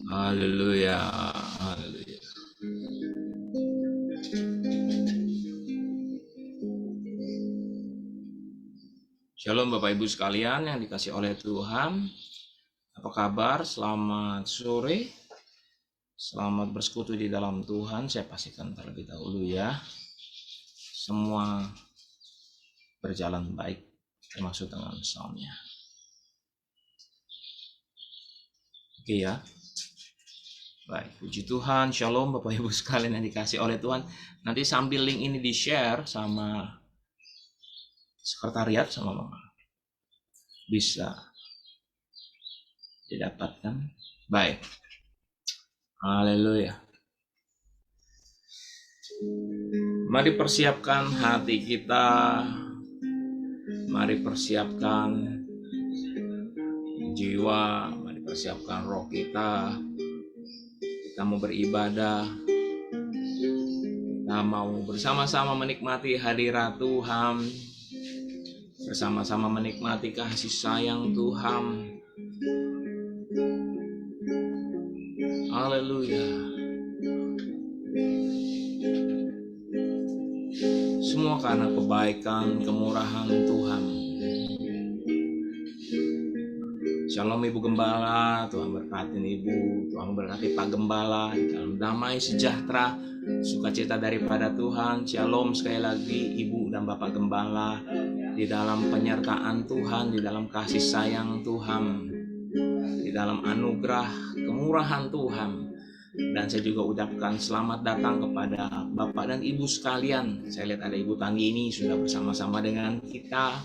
Haleluya, haleluya. Shalom Bapak Ibu sekalian yang dikasih oleh Tuhan. Apa kabar? Selamat sore. Selamat bersekutu di dalam Tuhan. Saya pastikan terlebih dahulu ya, semua berjalan baik, termasuk dengan soundnya. Oke ya. Baik, puji Tuhan. Shalom Bapak Ibu sekalian yang dikasih oleh Tuhan. Nanti sambil link ini di-share sama sekretariat sama Mama, bisa didapatkan. Baik. Haleluya. Mari persiapkan hati kita. Mari persiapkan jiwa. Mari persiapkan roh kita. Kita mau beribadah. Kita mau bersama-sama menikmati hadirat Tuhan. Bersama-sama menikmati kasih sayang Tuhan. Haleluya. Semua karena kebaikan, kemurahan Tuhan. Shalom Ibu Gembala, Tuhan berkati Ibu, Tuhan berkati Pak Gembala, dalam damai sejahtera, sukacita daripada Tuhan. Shalom sekali lagi Ibu dan Bapak Gembala, di dalam penyertaan Tuhan, di dalam kasih sayang Tuhan, di dalam anugerah kemurahan Tuhan. Dan saya juga ucapkan selamat datang kepada Bapak dan Ibu sekalian. Saya lihat ada Ibu Tanggi ini sudah bersama-sama dengan kita.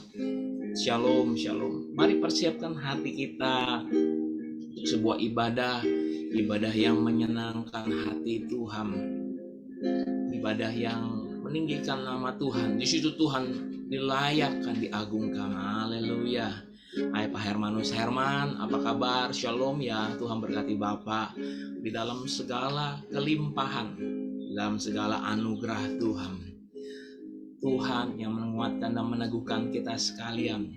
Shalom, shalom. Mari persiapkan hati kita untuk sebuah ibadah yang menyenangkan hati Tuhan, ibadah yang meninggikan nama Tuhan. Di situ Tuhan dilayakkan, diagungkan. Haleluya. Hai Pak Hermanus Herman, apa kabar? Shalom ya, Tuhan berkati Bapak di dalam segala kelimpahan, di dalam segala anugerah Tuhan. Tuhan yang menguatkan dan meneguhkan kita sekalian.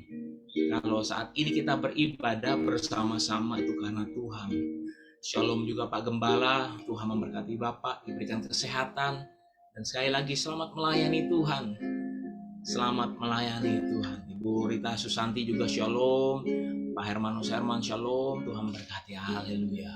Kalau saat ini kita beribadah bersama-sama itu karena Tuhan. Shalom juga Pak Gembala, Tuhan memberkati Bapak, diberikan kesehatan. Dan sekali lagi selamat melayani Tuhan. Selamat melayani Tuhan. Ibu Rita Susanti juga shalom. Pak Hermanus Herman shalom. Tuhan memberkati. Haleluya.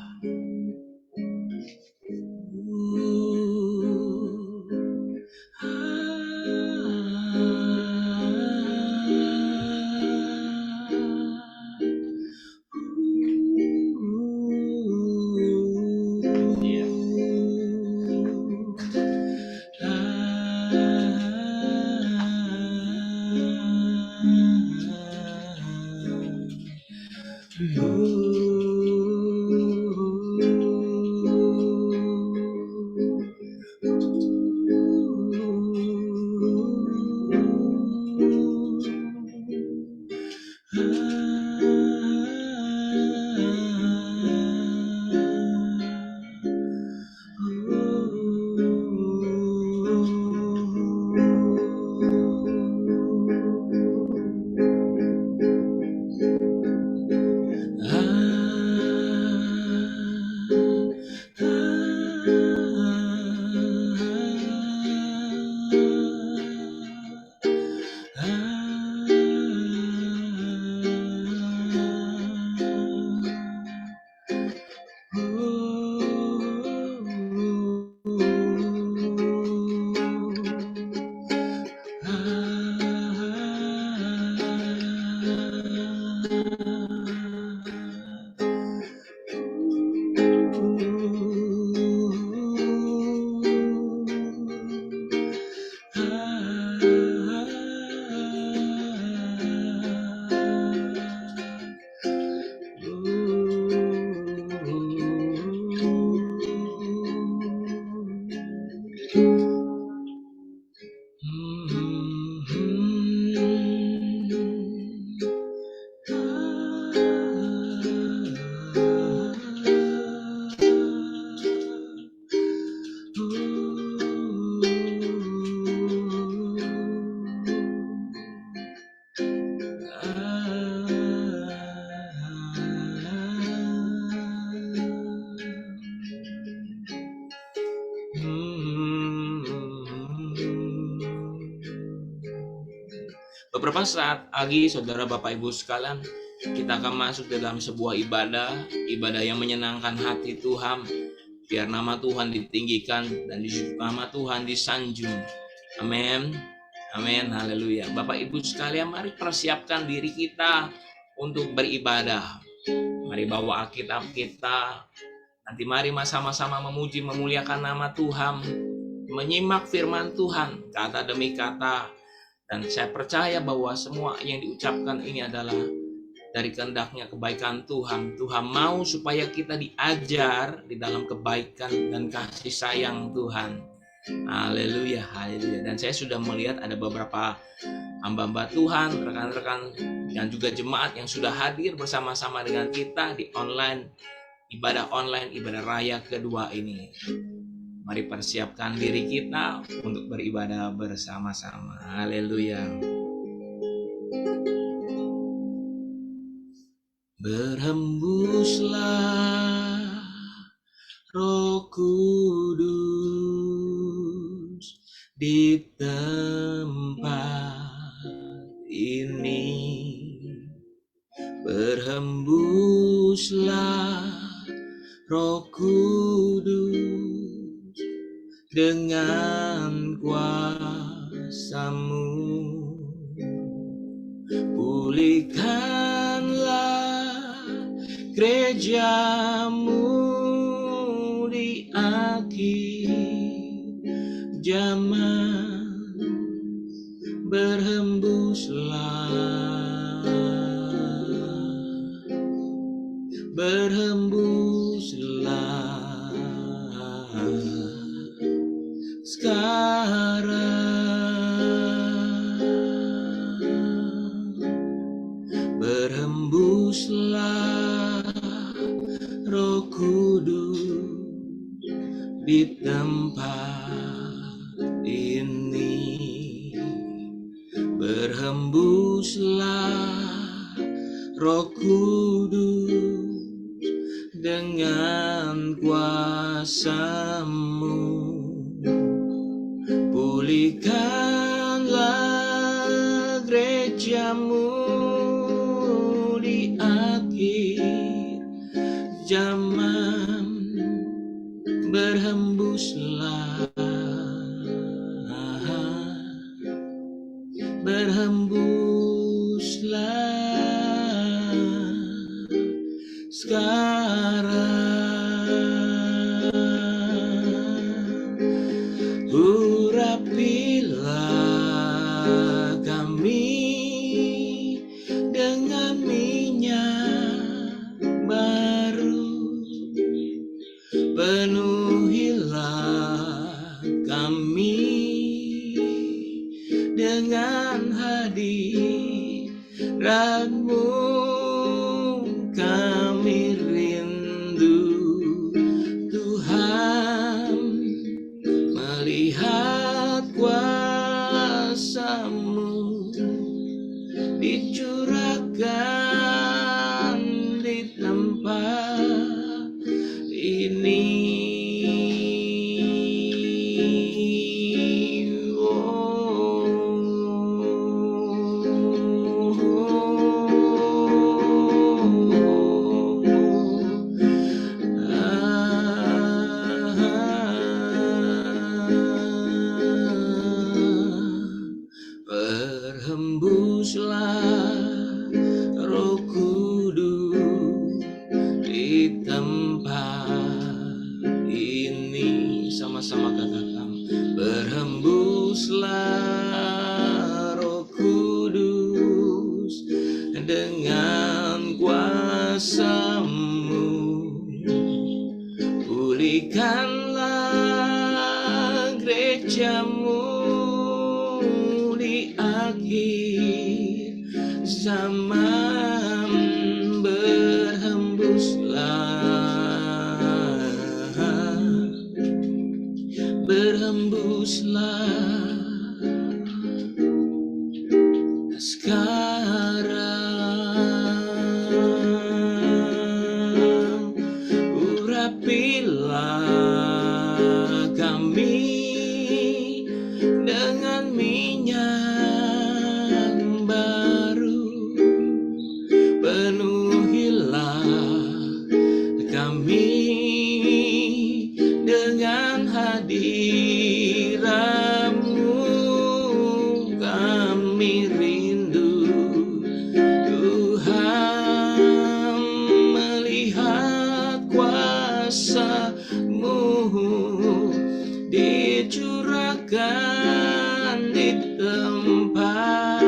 Beberapa saat lagi, saudara Bapak Ibu sekalian, kita akan masuk dalam sebuah ibadah yang menyenangkan hati Tuhan. Biar nama Tuhan ditinggikan dan nama Tuhan disanjung. Amin. Amin. Haleluya. Bapak Ibu sekalian, mari persiapkan diri kita untuk beribadah. Mari bawa Alkitab kita. Nanti mari sama-sama memuji, memuliakan nama Tuhan. Menyimak firman Tuhan, kata demi kata. Dan saya percaya bahwa semua yang diucapkan ini adalah dari kehendaknya kebaikan Tuhan. Tuhan mau supaya kita diajar di dalam kebaikan dan kasih sayang Tuhan. Haleluya, haleluya. Dan saya sudah melihat ada beberapa hamba-hamba Tuhan, rekan-rekan dan juga jemaat yang sudah hadir bersama-sama dengan kita di ibadah raya kedua ini. Mari persiapkan diri kita untuk beribadah bersama-sama. Haleluya. Berhembuslah Roh Kudus di tempat ini. Berhembuslah Roh Kudus dengan kuasa-Mu. Pulihkanlah gereja-Mu di akhir zaman. Berhembuslah sekarang. Berhembuslah Roh Kudus di tempat ini. Berhembuslah Roh Kudus dengan kuasa-Mu. Pulihkanlah gereja-Mu di akhir zaman. Berhembuslah, berhembuslah sekarang. Urapilah kami dengan minyak baru. Penuhilah kami dengan hadirat-Mu. Kami rindu Tuhan melihat kuasa-Mu dicurahkan di tempat ini. Berhembuslah Roh Kudus di tempat ini. Sama-sama katakan, berhembuslah Roh Kudus dengan kuasa-Mu. Pulihkanlah gereja-Mu di akhir zaman. Berhembuslah sekarang. Urapilah kami dengan minyak di tempat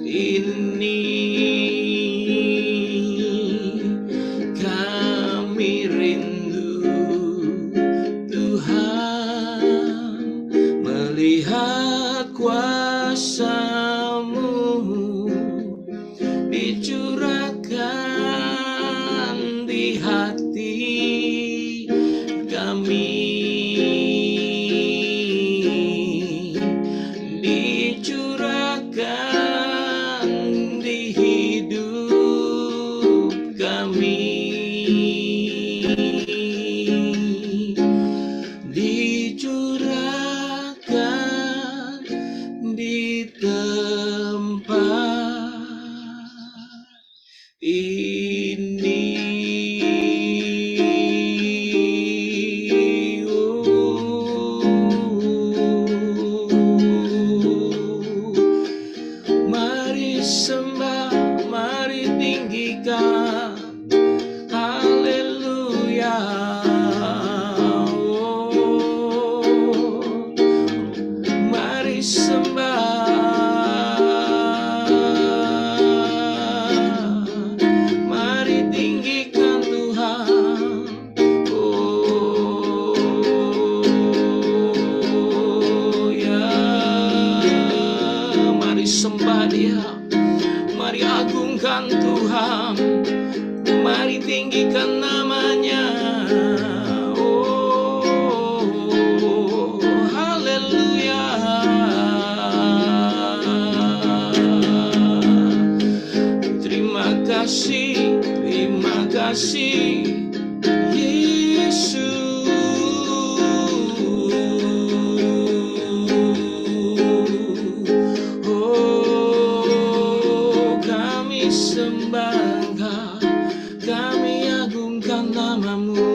ini. Kami rindu Tuhan melihat kuasa-Mu dicurahkan di hati kami, dicurahkan di hidup kami, dicurahkan di tempat ini. Mari sembah, mari tinggikan, haleluya. Mari sembah, mari tinggikan Tuhan. Ya, mari sembah Dia, mari agungkan Tuhan, mari tinggikan namanya. Haleluya. Terima kasih Yesus. Kami sembah Engkau, kami agungkan nama-Mu.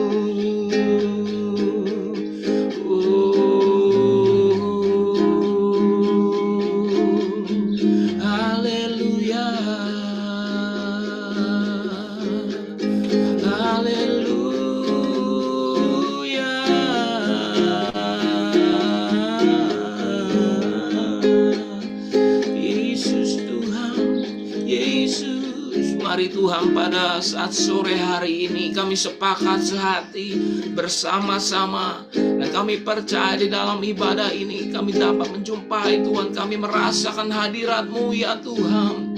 Haleluya. Haleluya. Yesus Tuhan, Yesus. Mari Tuhan, pada saat sore hari ini kami sepakat sehati bersama-sama, dan kami percaya di dalam ibadah ini kami dapat menjumpai Tuhan, kami merasakan hadirat-Mu ya Tuhan.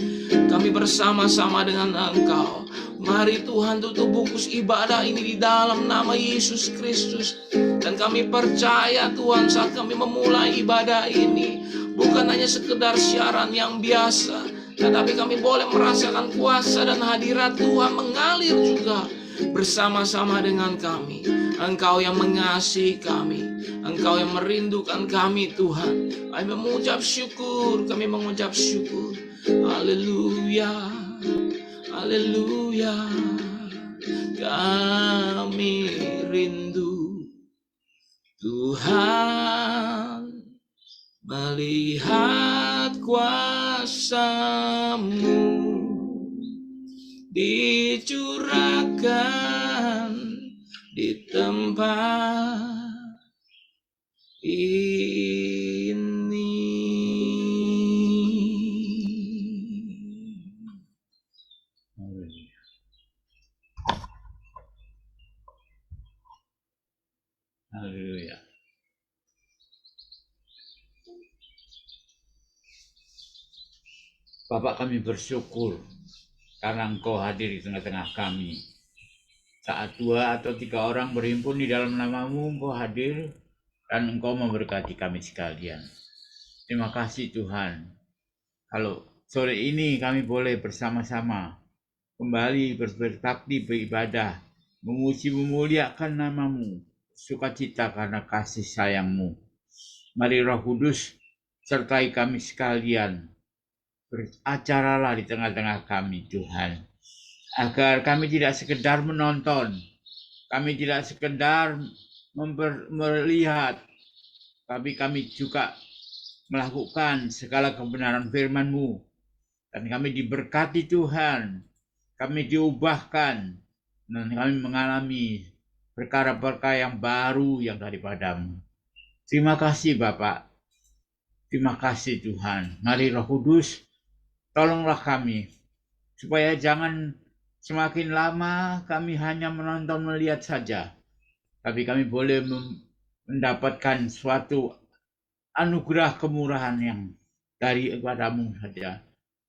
Kami bersama-sama dengan Engkau. Mari Tuhan, tutup bungkus ibadah ini di dalam nama Yesus Kristus. Dan kami percaya Tuhan, saat kami memulai ibadah ini, bukan hanya sekedar siaran yang biasa, tetapi kami boleh merasakan kuasa dan hadirat Tuhan mengalir juga bersama-sama dengan kami. Engkau yang mengasihi kami, Engkau yang merindukan kami Tuhan. Kami mengucap syukur, kami mengucap syukur. Haleluya, haleluya. Kami rindu Tuhan melihat kuasa-Mu dicurahkan di tempat ini. Haleluya. Bapak, kami bersyukur karena Engkau hadir di tengah-tengah kami. Saat 2 atau 3 orang berhimpun di dalam nama-Mu, Engkau hadir dan Engkau memberkati kami sekalian. Terima kasih Tuhan. Kalau sore ini kami boleh bersama-sama kembali berbakti, beribadah, memuji, memuliakan nama-Mu, sukacita karena kasih sayang-Mu. Mari Roh Kudus sertai kami sekalian. Beracaralah di tengah-tengah kami Tuhan, agar kami tidak sekedar menonton, kami tidak sekedar melihat, tapi kami juga melakukan segala kebenaran firman-Mu, dan kami diberkati Tuhan, kami diubahkan, dan kami mengalami perkara-perkara yang baru yang daripada-Mu. Terima kasih Bapak. Terima kasih Tuhan. Mari Roh Kudus, tolonglah kami. Supaya jangan semakin lama kami hanya menonton melihat saja. Tapi kami boleh mendapatkan suatu anugerah kemurahan yang dari kepadamu saja.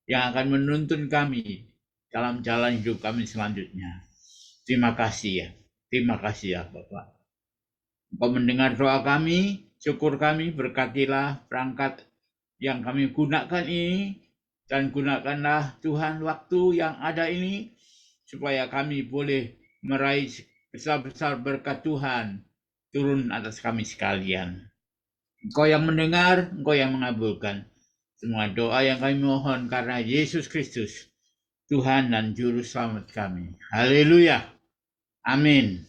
Yang akan menuntun kami dalam jalan hidup kami selanjutnya. Terima kasih ya. Terima kasih ya Bapak. Engkau mendengar doa kami, syukur kami, berkatilah perangkat yang kami gunakan ini, dan gunakanlah Tuhan waktu yang ada ini, supaya kami boleh meraih besar-besar berkat Tuhan turun atas kami sekalian. Engkau yang mendengar, Engkau yang mengabulkan semua doa yang kami mohon karena Yesus Kristus, Tuhan dan Juru Selamat kami. Haleluya. Amin.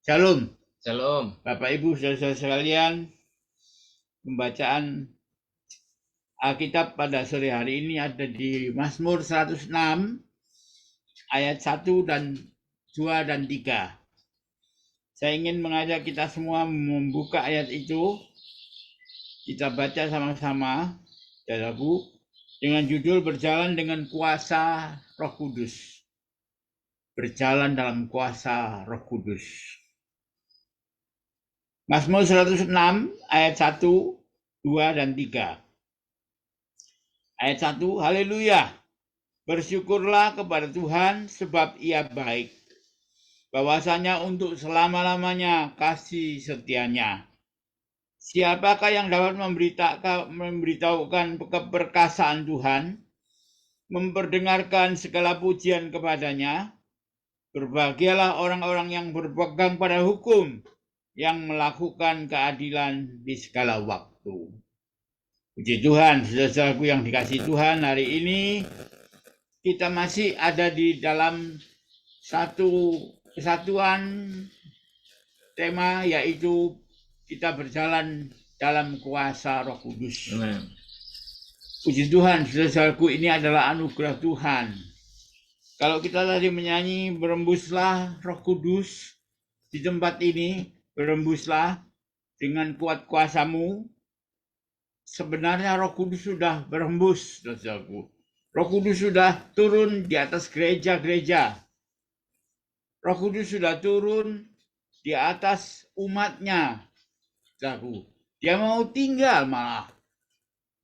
Shalom. Shalom. Bapak Ibu saudara sekalian, pembacaan Alkitab pada sore hari ini ada di Mazmur 106 ayat 1 dan 2 dan 3. Saya ingin mengajak kita semua membuka ayat itu. Kita baca sama-sama, saudaraku, dengan judul Berjalan dengan Kuasa Roh Kudus. Berjalan dalam kuasa Roh Kudus. Mazmur 106 ayat 1, 2 dan 3. Ayat 1, haleluya. Bersyukurlah kepada Tuhan sebab Ia baik. Bahwasanya untuk selama-lamanya kasih setianya. Siapakah yang dapat memberitahukan keperkasaan Tuhan, memperdengarkan segala pujian kepadanya? Berbahagialah orang-orang yang berpegang pada hukum, yang melakukan keadilan di segala waktu. Puji Tuhan, saudara-saudaraku yang dikasihi Tuhan, hari ini kita masih ada di dalam satu kesatuan tema, yaitu kita berjalan dalam kuasa Roh Kudus. Amen. Puji Tuhan, saudara-saudaraku, ini adalah anugerah Tuhan. Kalau kita tadi menyanyi, berembuslah Roh Kudus di tempat ini, berembuslah dengan kuat kuasamu. Sebenarnya Roh Kudus sudah berembus, saudaraku. Roh Kudus sudah turun di atas gereja-gereja. Roh Kudus sudah turun di atas umatnya, saudaraku. Dia mau tinggal malah.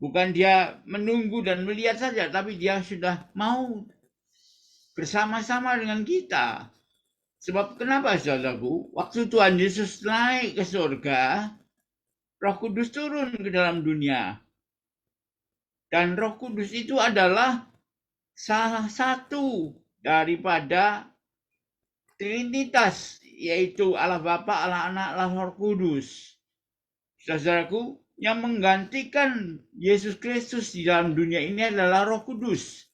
Bukan dia menunggu dan melihat saja, tapi dia sudah mau bersama-sama dengan kita. Sebab kenapa, saudaraku? Waktu Tuhan Yesus naik ke surga, Roh Kudus turun ke dalam dunia. Dan Roh Kudus itu adalah salah satu daripada Trinitas, yaitu Allah Bapa, Allah Anak, Allah Roh Kudus. Saudaraku, yang menggantikan Yesus Kristus di dalam dunia ini adalah Roh Kudus.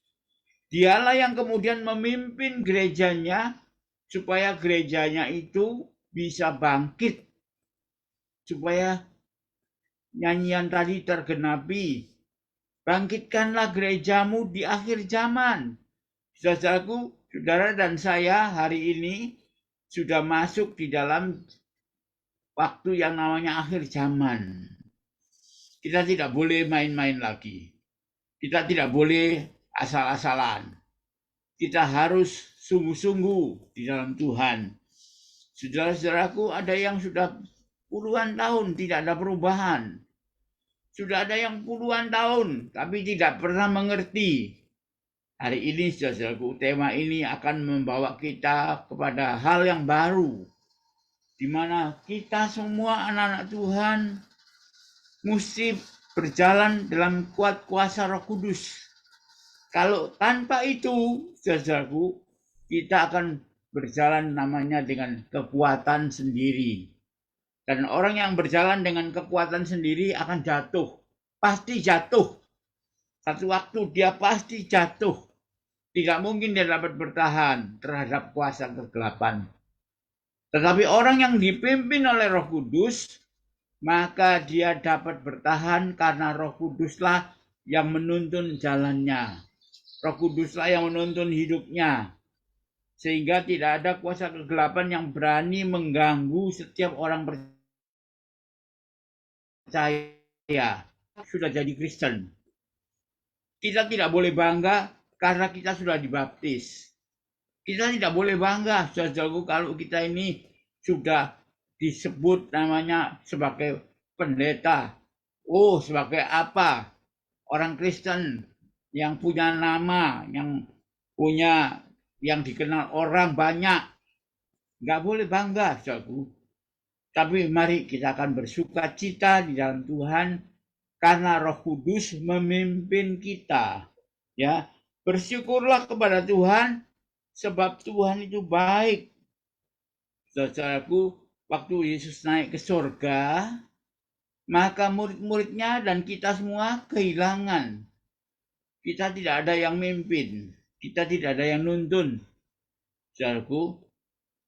Dialah yang kemudian memimpin gerejanya, supaya gerejanya itu bisa bangkit. Supaya nyanyian tadi tergenapi. Bangkitkanlah gerejamu di akhir zaman. Saudaraku, saudara dan saya hari ini sudah masuk di dalam waktu yang namanya akhir zaman. Kita tidak boleh main-main lagi. Kita tidak boleh asal-asalan. Kita harus sungguh-sungguh di dalam Tuhan. Saudara-saudaraku, ada yang sudah puluhan tahun tidak ada perubahan. Sudah ada yang puluhan tahun tapi tidak pernah mengerti. Hari ini, saudaraku, tema ini akan membawa kita kepada hal yang baru, di mana kita semua anak-anak Tuhan mesti berjalan dalam kuat kuasa Roh Kudus. Kalau tanpa itu, saudaraku, kita akan berjalan namanya dengan kekuatan sendiri. Dan orang yang berjalan dengan kekuatan sendiri akan jatuh. Pasti jatuh. Satu waktu dia pasti jatuh. Tidak mungkin dia dapat bertahan terhadap kuasa kegelapan. Tetapi orang yang dipimpin oleh Roh Kudus, maka dia dapat bertahan karena Roh Kuduslah yang menuntun jalannya. Roh Kuduslah yang menuntun hidupnya. Sehingga tidak ada kuasa kegelapan yang berani mengganggu setiap orang percaya. percaya sudah jadi Kristen. Kita tidak boleh bangga karena kita sudah dibaptis. Kita tidak boleh bangga, saudaraku, kalau kita ini sudah disebut namanya sebagai pendeta. Oh, sebagai apa? Orang Kristen yang punya nama, yang dikenal orang banyak. Nggak boleh bangga, saudaraku. Tapi mari kita akan bersuka cita di dalam Tuhan karena Roh Kudus memimpin kita. Ya, bersyukurlah kepada Tuhan sebab Tuhan itu baik. Saudaraku, waktu Yesus naik ke surga, maka murid-muridnya dan kita semua kehilangan. Kita tidak ada yang mimpin, kita tidak ada yang nuntun. Saudaraku,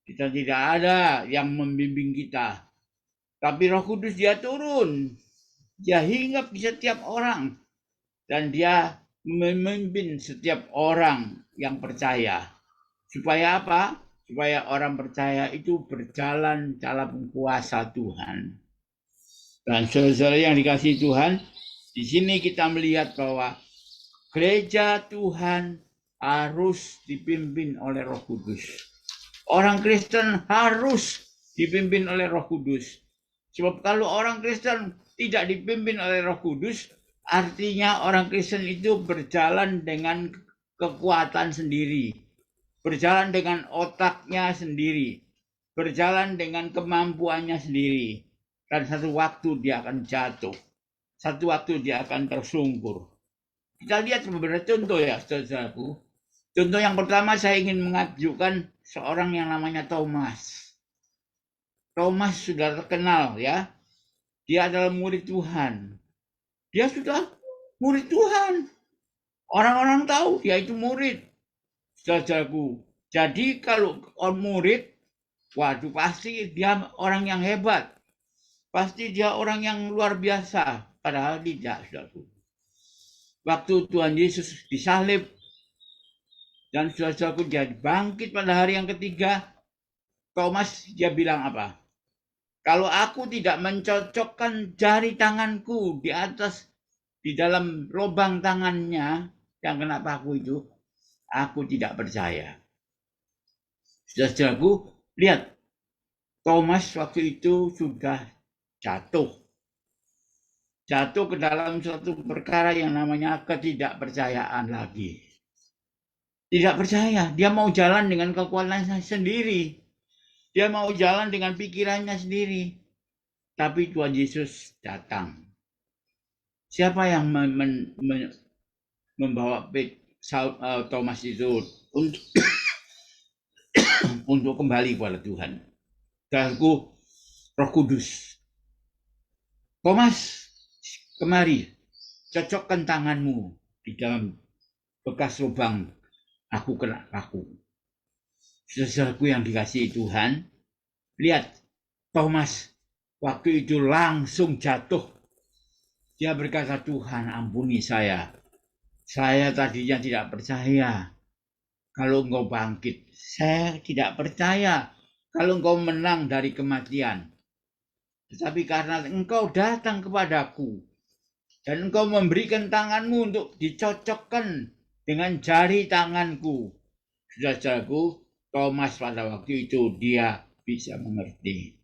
kita tidak ada yang membimbing kita. Tapi Roh Kudus dia turun. Dia hinggap di setiap orang. Dan dia memimpin setiap orang yang percaya. Supaya apa? Supaya orang percaya itu berjalan dalam kuasa Tuhan. Dan saudara-saudara yang dikasihi Tuhan, di sini kita melihat bahwa gereja Tuhan harus dipimpin oleh Roh Kudus. Orang Kristen harus dipimpin oleh Roh Kudus. Sebab kalau orang Kristen tidak dipimpin oleh Roh Kudus, artinya orang Kristen itu berjalan dengan kekuatan sendiri, berjalan dengan otaknya sendiri, berjalan dengan kemampuannya sendiri. Dan satu waktu dia akan jatuh, satu waktu dia akan tersungkur. Kita lihat beberapa contoh ya, saudaraku. Contoh yang pertama saya ingin mengajukan seorang yang namanya Thomas. Thomas sudah terkenal ya. Dia adalah murid Tuhan. Dia sudah murid Tuhan. Orang-orang tahu dia itu murid. Saudaraku. Jadi kalau murid, waduh pasti dia orang yang hebat. Pasti dia orang yang luar biasa. Padahal tidak, saudaraku. Waktu Tuhan Yesus disalib, dan saudaraku dia bangkit pada hari yang ketiga, Thomas dia bilang apa? Kalau aku tidak mencocokkan jari tanganku di dalam lubang tangannya yang kena paku itu, aku tidak percaya. Saudaraku, lihat. Thomas waktu itu sudah jatuh. Jatuh ke dalam suatu perkara yang namanya ketidakpercayaan lagi. Tidak percaya, dia mau jalan dengan kekuatannya sendiri. Dia mau jalan dengan pikirannya sendiri. Tapi Tuhan Yesus datang. Siapa yang membawa Thomas itu untuk kembali kepada Tuhan? Saudaraku, Roh Kudus. Thomas, kemari, cocokkan tanganmu di dalam bekas lubang aku kena paku. Saudaraku yang dikasihi Tuhan, lihat Thomas waktu itu langsung jatuh. Dia berkata, Tuhan ampuni saya. Saya tadinya tidak percaya kalau engkau bangkit. Saya tidak percaya kalau engkau menang dari kematian. Tetapi karena engkau datang kepadaku dan engkau memberikan tanganmu untuk dicocokkan dengan jari tanganku. Saudaraku, Thomas pada waktu itu dia bisa mengerti.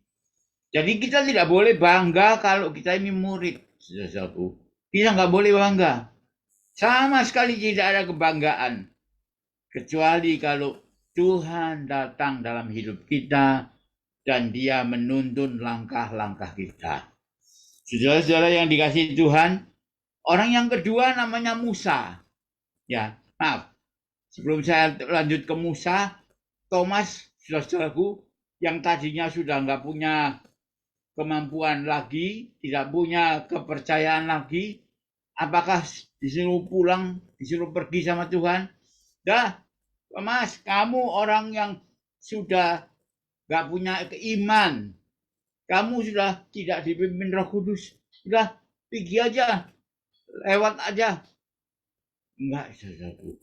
Jadi kita tidak boleh bangga kalau kita ini murid, saudaraku. Kita nggak boleh bangga. Sama sekali tidak ada kebanggaan. Kecuali kalau Tuhan datang dalam hidup kita dan dia menuntun langkah-langkah kita. Saudara-saudara yang dikasihi Tuhan, orang yang kedua namanya Musa. Ya, maaf. Sebelum saya lanjut ke Musa, Thomas, saudaraku, yang tadinya sudah nggak punya kemampuan lagi, tidak punya kepercayaan lagi, apakah disuruh pulang, disuruh pergi sama Tuhan? Dah, Mas, kamu orang yang sudah nggak punya keiman, kamu sudah tidak dipimpin Roh Kudus, sudah pergi aja, lewat aja. Enggak, saudaraku.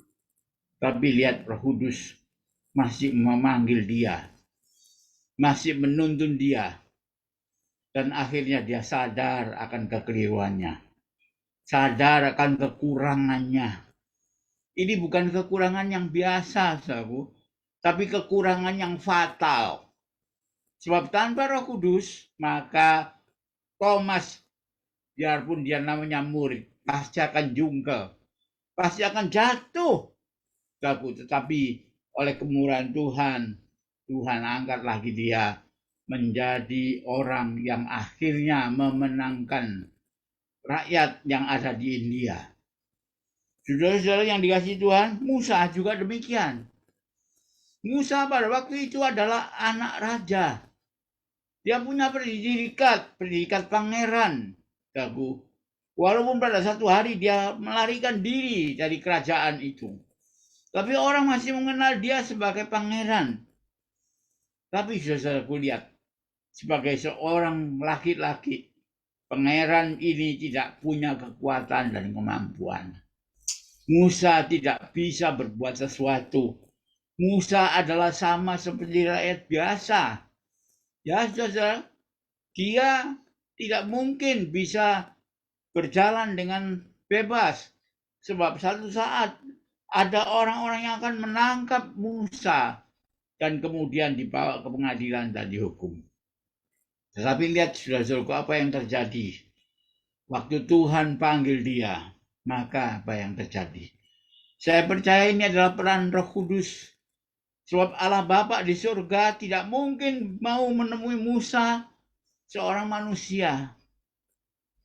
Tapi lihat Roh Kudus masih memanggil dia, masih menuntun dia. Dan akhirnya dia sadar akan kekeliruannya, sadar akan kekurangannya. Ini bukan kekurangan yang biasa, saudaraku, tapi kekurangan yang fatal. Sebab tanpa Roh Kudus, maka Thomas, biarpun dia namanya murid, pasti akan jungkel, pasti akan jatuh. Tetapi oleh kemurahan Tuhan, Tuhan angkat lagi dia menjadi orang yang akhirnya memenangkan rakyat yang ada di India. Saudara-saudara yang dikasihi Tuhan, Musa juga demikian. Musa pada waktu itu adalah anak raja. Dia punya predikat pangeran. Walaupun pada satu hari dia melarikan diri dari kerajaan itu. Tapi orang masih mengenal dia sebagai pangeran. Tapi saudaraku lihat, sebagai seorang laki-laki, pangeran ini tidak punya kekuatan dan kemampuan. Musa tidak bisa berbuat sesuatu. Musa adalah sama seperti rakyat biasa. Ya, saudara, dia tidak mungkin bisa berjalan dengan bebas. Sebab satu saat ada orang-orang yang akan menangkap Musa dan kemudian dibawa ke pengadilan dan dihukum. Tetapi lihat, saudara-saudaraku, apa yang terjadi. Waktu Tuhan panggil dia, maka apa yang terjadi? Saya percaya ini adalah peran Roh Kudus. Sebab Allah Bapa di surga tidak mungkin mau menemui Musa, seorang manusia.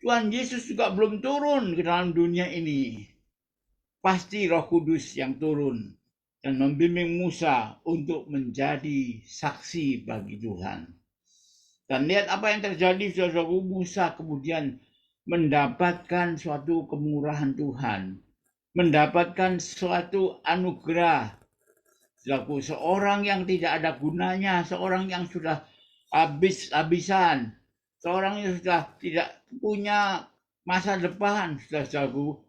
Tuhan Yesus juga belum turun ke dalam dunia ini. Pasti Roh Kudus yang turun dan membimbing Musa untuk menjadi saksi bagi Tuhan. Dan lihat apa yang terjadi, saudara-saudaraku. Musa kemudian mendapatkan suatu kemurahan Tuhan, mendapatkan suatu anugerah. Saudaraku, seorang yang tidak ada gunanya, seorang yang sudah habis-habisan, seorang yang sudah tidak punya masa depan, saudaraku,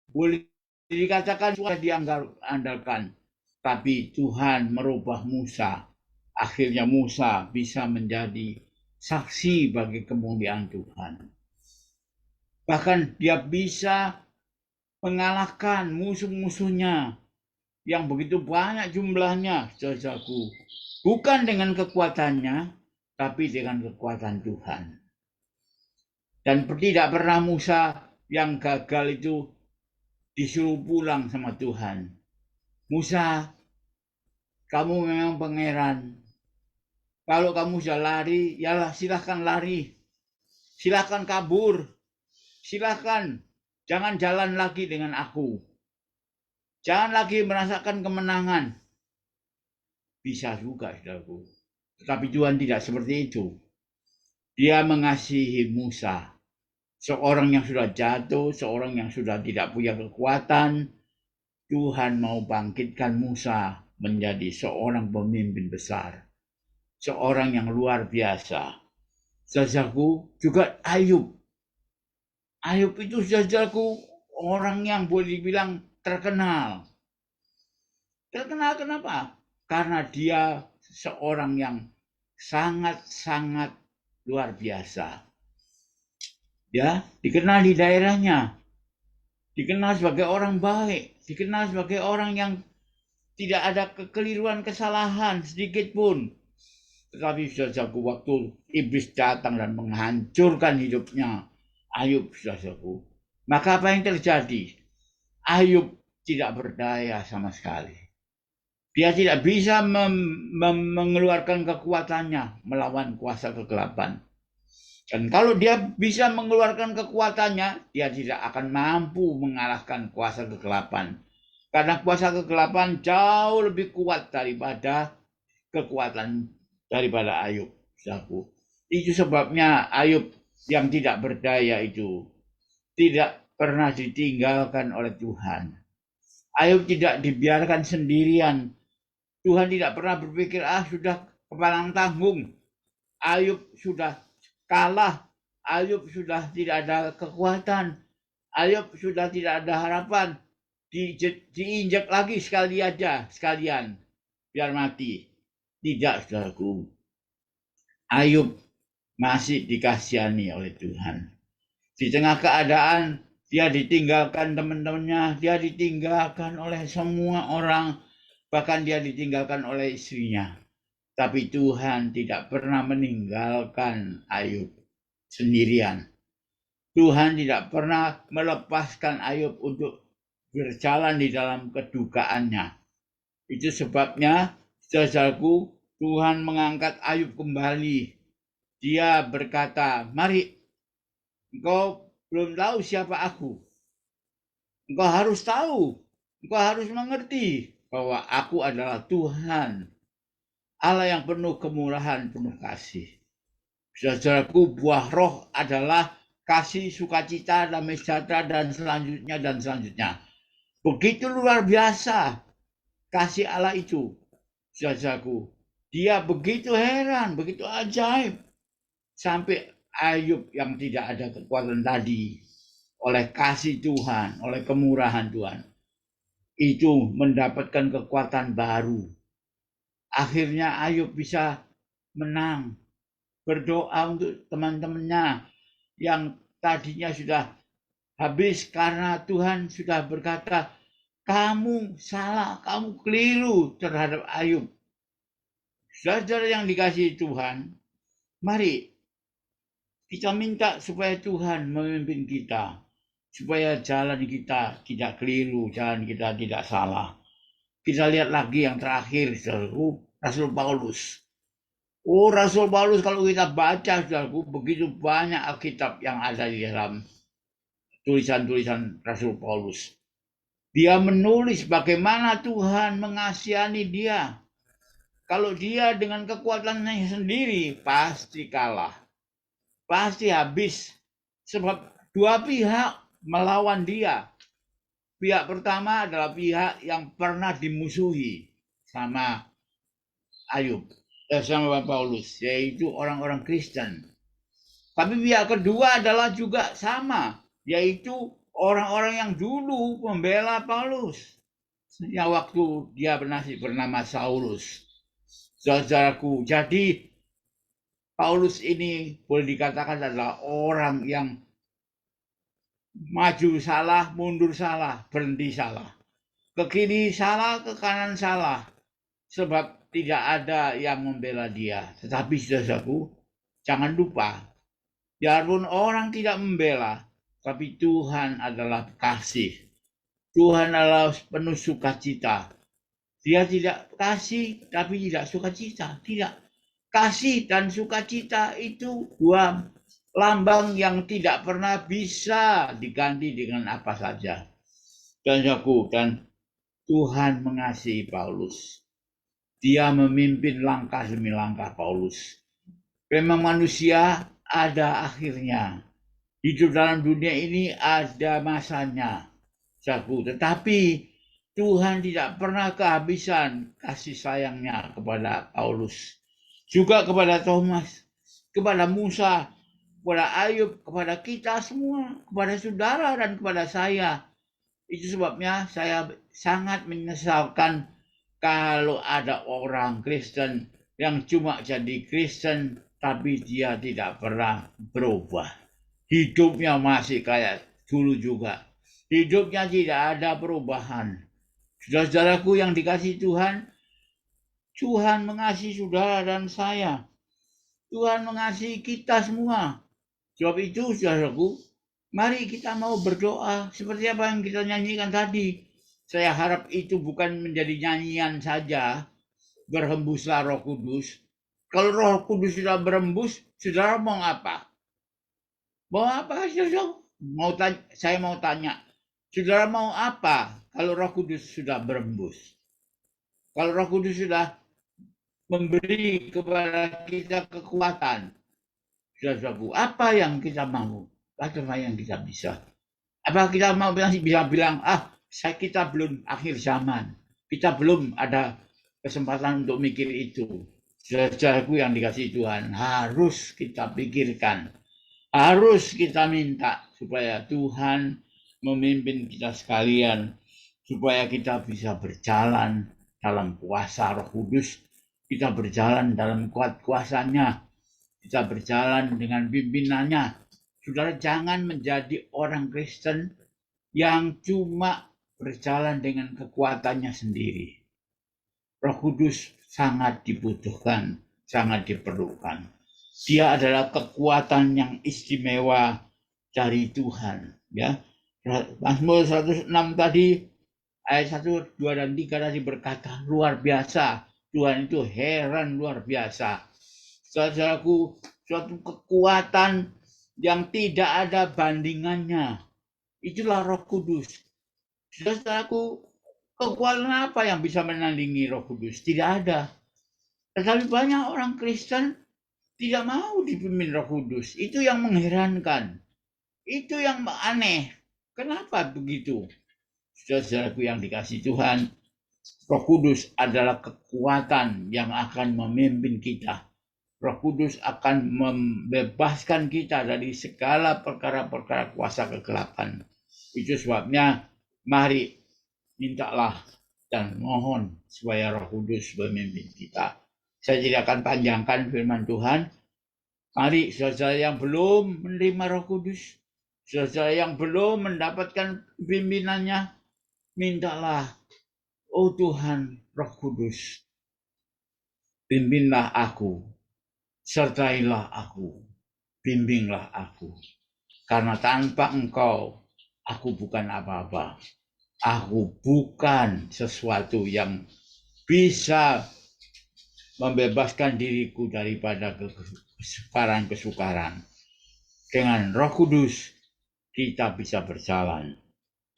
boleh dikatakan sudah diandalkan. Tapi Tuhan merubah Musa. Akhirnya Musa bisa menjadi saksi bagi kemuliaan Tuhan. Bahkan dia bisa mengalahkan musuh-musuhnya yang begitu banyak jumlahnya, saudaraku. Bukan dengan kekuatannya, tapi dengan kekuatan Tuhan. Dan tidak pernah Musa yang gagal itu disuruh pulang sama Tuhan. Musa, kamu memang pangeran. Kalau kamu sudah lari, ya silahkan lari. Silahkan kabur. Silahkan. Jangan jalan lagi dengan aku. Jangan lagi merasakan kemenangan. Bisa juga, saudaraku. Tetapi Tuhan tidak seperti itu. Dia mengasihi Musa. Seorang yang sudah jatuh, seorang yang sudah tidak punya kekuatan. Tuhan mau bangkitkan Musa menjadi seorang pemimpin besar. Seorang yang luar biasa. Saudaraku, juga Ayub. Ayub itu, saudaraku, orang yang boleh dibilang terkenal. Terkenal kenapa? Karena dia seorang yang sangat-sangat luar biasa. Ya, dikenal di daerahnya. Dikenal sebagai orang baik. Dikenal sebagai orang yang tidak ada kekeliruan, kesalahan sedikit pun. Tetapi saudaraku, waktu iblis datang dan menghancurkan hidupnya Ayub, saudaraku, maka apa yang terjadi? Ayub tidak berdaya sama sekali. Dia tidak bisa mengeluarkan kekuatannya melawan kuasa kegelapan. Dan kalau dia bisa mengeluarkan kekuatannya, dia tidak akan mampu mengalahkan kuasa kegelapan. Karena kuasa kegelapan jauh lebih kuat daripada kekuatan daripada Ayub. Itu sebabnya Ayub yang tidak berdaya itu tidak pernah ditinggalkan oleh Tuhan. Ayub tidak dibiarkan sendirian. Tuhan tidak pernah berpikir, sudah kepalang tanggung. Ayub sudah kalah. Ayub sudah tidak ada kekuatan. Ayub sudah tidak ada harapan. Diinjak lagi sekalian biar mati. Tidak, saudaraku. Ayub masih dikasihani oleh Tuhan. Di tengah keadaan dia ditinggalkan teman-temannya, dia ditinggalkan oleh semua orang, bahkan dia ditinggalkan oleh istrinya. Tapi Tuhan tidak pernah meninggalkan Ayub sendirian. Tuhan tidak pernah melepaskan Ayub untuk berjalan di dalam kedukaannya. Itu sebabnya, saudaraku, Tuhan mengangkat Ayub kembali. Dia berkata, mari, engkau belum tahu siapa aku. Engkau harus tahu, engkau harus mengerti bahwa aku adalah Tuhan, Allah yang penuh kemurahan, penuh kasih. Saudaraku, buah roh adalah kasih, sukacita, damai sejahtera, dan selanjutnya. Begitu luar biasa kasih Allah itu, saudaraku. Dia begitu heran, begitu ajaib. Sampai Ayub yang tidak ada kekuatan tadi, oleh kasih Tuhan, oleh kemurahan Tuhan, itu mendapatkan kekuatan baru. Akhirnya Ayub bisa menang, berdoa untuk teman-temannya yang tadinya sudah habis karena Tuhan sudah berkata, kamu salah, kamu keliru terhadap Ayub. Saudara yang dikasihi Tuhan, mari kita minta supaya Tuhan memimpin kita, supaya jalan kita tidak keliru, jalan kita tidak salah. Kita lihat lagi yang terakhir, saudaraku, Rasul Paulus. Oh, Rasul Paulus kalau kita baca, saudaraku, begitu banyak Alkitab yang ada di dalam tulisan-tulisan Rasul Paulus. Dia menulis bagaimana Tuhan mengasihani dia. Kalau dia dengan kekuatannya sendiri pasti kalah, pasti habis. Sebab dua pihak melawan dia. Pihak pertama adalah pihak yang pernah dimusuhi sama Ayub, sama Paulus, yaitu orang-orang Kristen. Tapi pihak kedua adalah juga sama, yaitu orang-orang yang dulu membela Paulus. Yang waktu dia masih bernama Saulus. Saudaraku, jadi Paulus ini boleh dikatakan adalah orang yang maju salah, mundur salah, berhenti salah. Ke kiri salah, ke kanan salah. Sebab tidak ada yang membela dia. Tetapi saudaraku, jangan lupa, biarpun orang tidak membela, tapi Tuhan adalah kasih. Tuhan adalah penuh sukacita. Dia tidak kasih, tapi tidak sukacita. Tidak. Kasih dan sukacita itu dua lambang yang tidak pernah bisa diganti dengan apa saja. Dan Tuhan mengasihi Paulus. Dia memimpin langkah demi langkah Paulus. Memang manusia ada akhirnya. Hidup dalam dunia ini ada masanya. Tetapi Tuhan tidak pernah kehabisan kasih sayangnya kepada Paulus. Juga kepada Thomas, kepada Musa, kepada Ayub, kepada kita semua, kepada saudara dan kepada saya. Itu sebabnya saya sangat menyesalkan kalau ada orang Kristen yang cuma jadi Kristen tapi dia tidak pernah berubah. Hidupnya masih kayak dulu juga. Hidupnya tidak ada perubahan. Saudara-saudaraku yang dikasihi Tuhan, Tuhan mengasihi saudara dan saya. Tuhan mengasihi kita semua. Sebab itu, saudaraku, mari kita mau berdoa seperti apa yang kita nyanyikan tadi. Saya harap itu bukan menjadi nyanyian saja, berhembuslah Roh Kudus. Kalau Roh Kudus sudah berembus, saudara mau apa? Mau apa, saudara? Saya mau tanya, saudara mau apa kalau Roh Kudus sudah berembus? Kalau Roh Kudus sudah memberi kepada kita kekuatan, saudaraku, apa yang kita mau? Apa yang kita bisa? Apa kita mau bisa bilang, kita belum akhir zaman, kita belum ada kesempatan untuk mikir itu. Saudaraku yang dikasihi Tuhan, harus kita pikirkan, harus kita minta supaya Tuhan memimpin kita sekalian, supaya kita bisa berjalan dalam kuasa Roh Kudus, kita berjalan dalam kuat kuasanya, Kita berjalan dengan pimpinannya. Saudara, jangan menjadi orang Kristen yang cuma berjalan dengan kekuatannya sendiri. Roh Kudus sangat dibutuhkan, sangat diperlukan. Dia adalah kekuatan yang istimewa dari Tuhan. Ya, Mazmur 106 tadi, ayat 1, 2, dan 3 tadi berkata, luar biasa. Tuhan itu heran luar biasa. Saudaraku, suatu kekuatan yang tidak ada bandingannya. Itulah Roh Kudus. Saudaraku, kekuatan apa yang bisa menandingi Roh Kudus? Tidak ada. Tetapi banyak orang Kristen tidak mau dipimpin Roh Kudus. Itu yang mengherankan. Itu yang aneh. Kenapa begitu? Saudaraku yang dikasihi Tuhan, Roh Kudus adalah kekuatan yang akan memimpin kita. Roh Kudus akan membebaskan kita dari segala perkara-perkara kuasa kegelapan. Itu sebabnya mari mintalah dan mohon supaya Roh Kudus memimpin kita. Saya tidak akan panjangkan firman Tuhan. Mari saudara yang belum menerima Roh Kudus, saudara yang belum mendapatkan pimpinannya, mintalah, oh Tuhan Roh Kudus, pimpinlah aku, sertailah aku, bimbinglah aku. Karena tanpa Engkau, aku bukan apa-apa. Aku bukan sesuatu yang bisa membebaskan diriku daripada kesukaran-kesukaran. Dengan Roh Kudus, kita bisa berjalan.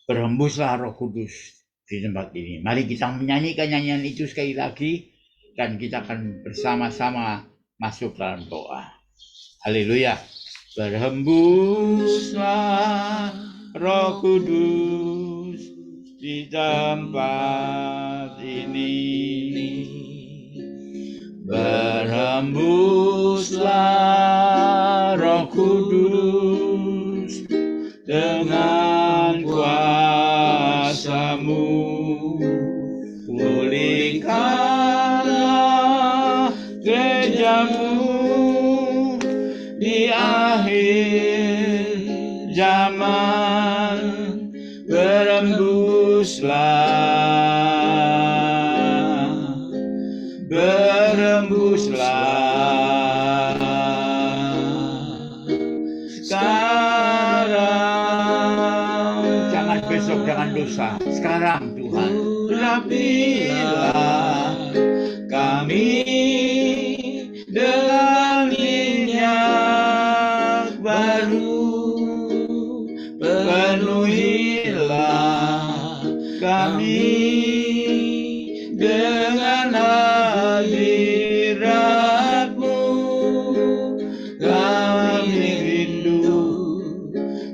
Berhembuslah Roh Kudus di tempat ini. Mari kita menyanyikan nyanyian itu sekali lagi, dan kita akan bersama-sama masuk dalam doa. Haleluya. Berhembuslah Roh Kudus di tempat ini. Berhembuslah Roh Kudus dengan kuasa-Mu. Pulihkanlah gereja-Mu di akhir zaman. Berembuslah sekarang, jangan besok, jangan lusa, sekarang Tuhan. Rapilah kami dengan minyak baru, penuhilah kami dengan hadirat-Mu. Kami rindu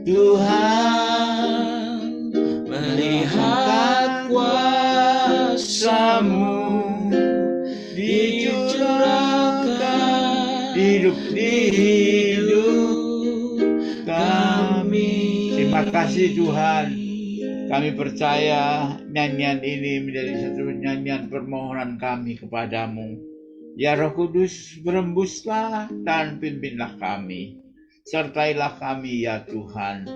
Tuhan melihat kuasa-Mu dicurahkan hidup kami. Terima kasih Tuhan. Kami percaya nyanyian ini menjadi satu nyanyian permohonan kami kepadamu. Ya Roh Kudus, berembuslah dan pimpinlah kami. Sertailah kami ya Tuhan.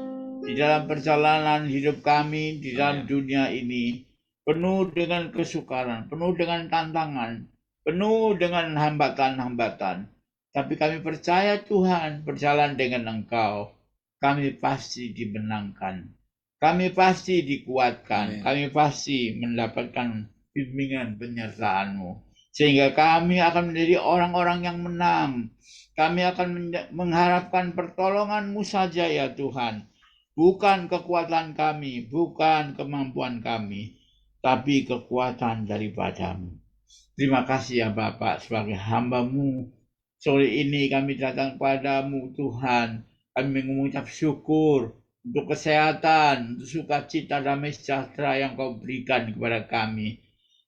Di dalam perjalanan hidup kami, di dalam dunia ini, penuh dengan kesukaran, penuh dengan tantangan, penuh dengan hambatan-hambatan. Tapi kami percaya Tuhan, berjalan dengan Engkau, kami pasti dimenangkan. Kami pasti dikuatkan, kami pasti mendapatkan bimbingan penyertaan-Mu. Sehingga kami akan menjadi orang-orang yang menang. Kami akan mengharapkan pertolongan-Mu saja ya Tuhan. Bukan kekuatan kami, bukan kemampuan kami, tapi kekuatan daripada-Mu. Terima kasih ya Bapak, sebagai hamba-Mu. Sore ini kami datang padamu Tuhan. Kami mengucap syukur untuk kesehatan, untuk sukacita, damai sejahtera yang Kau berikan kepada kami.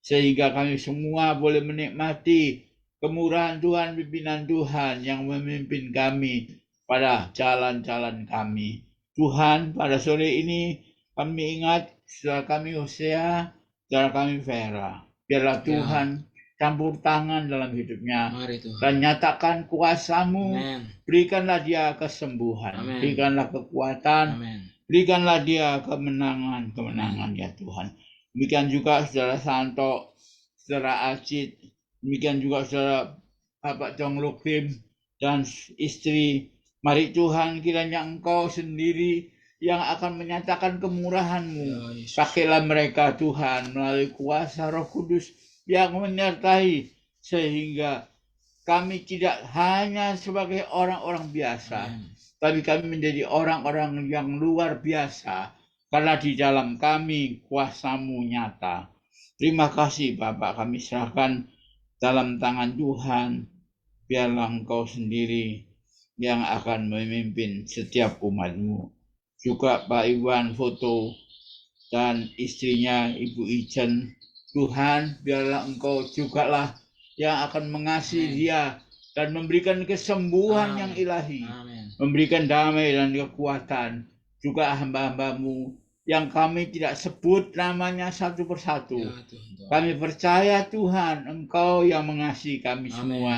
Sehingga kami semua boleh menikmati kemurahan Tuhan, pimpinan Tuhan yang memimpin kami pada jalan-jalan kami. Tuhan, pada sore ini kami ingat saudara kami Hosea, saudara kami Vera. Biarlah Tuhan campur tangan dalam hidupnya. Mari Tuhan. Dan nyatakan kuasa-Mu, Amin. berikanlah dia kesembuhan, Amin. berikanlah kekuatan, Amin. berikanlah dia kemenangan ya Tuhan. Demikian juga Saudara Santo, Saudara Acid, demikian juga Saudara Bapak Chong Luk Lim dan istri. Mari Tuhan, kiranya Engkau sendiri yang akan menyatakan kemurahan-Mu. Ya, Yesus. Pakailah mereka Tuhan melalui kuasa Roh Kudus yang menyertai, sehingga kami tidak hanya sebagai orang-orang biasa, Amin. tapi kami menjadi orang-orang yang luar biasa, karena di dalam kami kuasa-Mu nyata. Terima kasih Bapak, kami serahkan dalam tangan Tuhan. Biarlah Engkau sendiri yang akan memimpin setiap umat-Mu. Juga Pak Iwan Foto dan istrinya Ibu Ijen, Tuhan biarlah Engkau jugalah yang akan mengasihi Amin. dia dan memberikan kesembuhan Amin. yang ilahi, Amin. memberikan damai dan kekuatan. Juga hamba-hamba-Mu yang kami tidak sebut namanya satu persatu. Ya, Tuhan. Kami percaya Tuhan, Engkau yang mengasihi kami Amin. semua,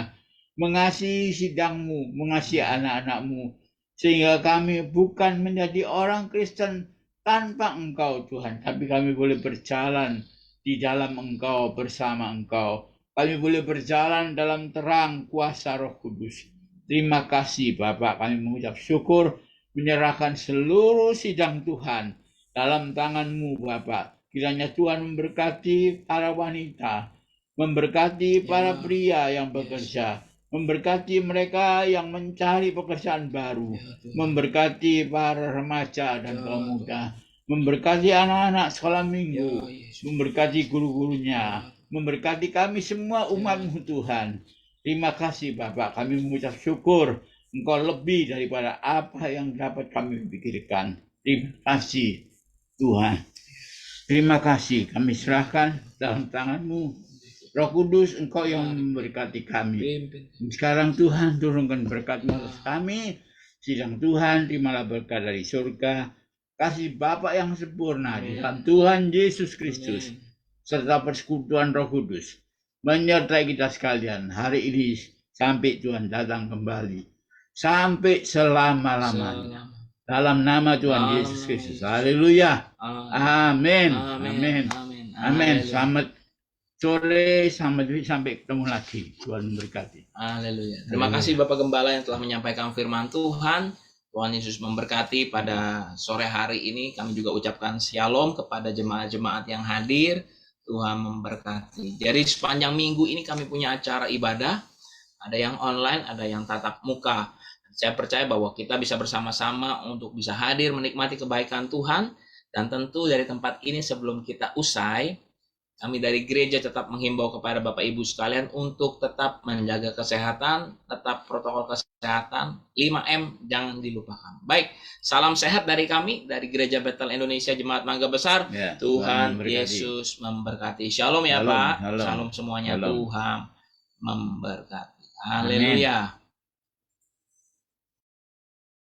mengasihi sidang-Mu, mengasihi anak-anak-Mu, sehingga kami bukan menjadi orang Kristen tanpa Engkau Tuhan, tapi kami boleh berjalan di dalam Engkau, bersama Engkau. Kami boleh berjalan dalam terang kuasa Roh Kudus. Terima kasih Bapak, kami mengucap syukur, menyerahkan seluruh sidang Tuhan dalam tangan-Mu Bapak. Kiranya Tuhan memberkati para wanita, memberkati para pria yang bekerja, memberkati mereka yang mencari pekerjaan baru, Ya, Tuhan. memberkati para remaja dan Ya, kaum muda, memberkati anak-anak sekolah Ya, minggu, Yesus. memberkati guru-gurunya, memberkati kami semua umat-Mu Tuhan. Terima kasih Bapak, kami mengucap syukur, Engkau lebih daripada apa yang dapat kami pikirkan. Terima kasih Tuhan. Terima kasih, kami serahkan dalam tangan-Mu. Roh Kudus, Engkau yang memberkati kami. Pimpin. Sekarang Tuhan turunkan berkat-Mu atas kami. Sidang Tuhan, terimalah berkat dari surga. Kasih Bapa yang sempurna di dalam Tuhan Yesus Kristus, Amin. serta persekutuan Roh Kudus menyertai kita sekalian hari ini sampai Tuhan datang kembali, sampai selama-lamanya. Salam. Dalam nama Tuhan Dalam Yesus nama Kristus. Yesus. Haleluya. Amin. Amin. Amin. Amin. Amin. Amin. Haleluya. Selamat sore, sampai ketemu lagi. Tuhan memberkati. Haleluya. Terima kasih Bapak Gembala yang telah menyampaikan firman Tuhan. Tuhan Yesus memberkati pada sore hari ini. Kami juga ucapkan shalom kepada jemaat-jemaat yang hadir. Tuhan memberkati. Jadi sepanjang minggu ini kami punya acara ibadah. Ada yang online, ada yang tatap muka. Saya percaya bahwa kita bisa bersama-sama untuk bisa hadir menikmati kebaikan Tuhan. Dan tentu dari tempat ini sebelum kita usai, kami dari gereja tetap menghimbau kepada Bapak Ibu sekalian untuk tetap menjaga kesehatan, tetap protokol kesehatan, 5M jangan dilupakan. Baik, salam sehat dari kami, dari Gereja Bethel Indonesia Jemaat Mangga Besar. Ya, Tuhan memberkati. Yesus memberkati. Shalom ya Shalom, Pak. shalom. Shalom semuanya. Shalom. Tuhan memberkati. Haleluya.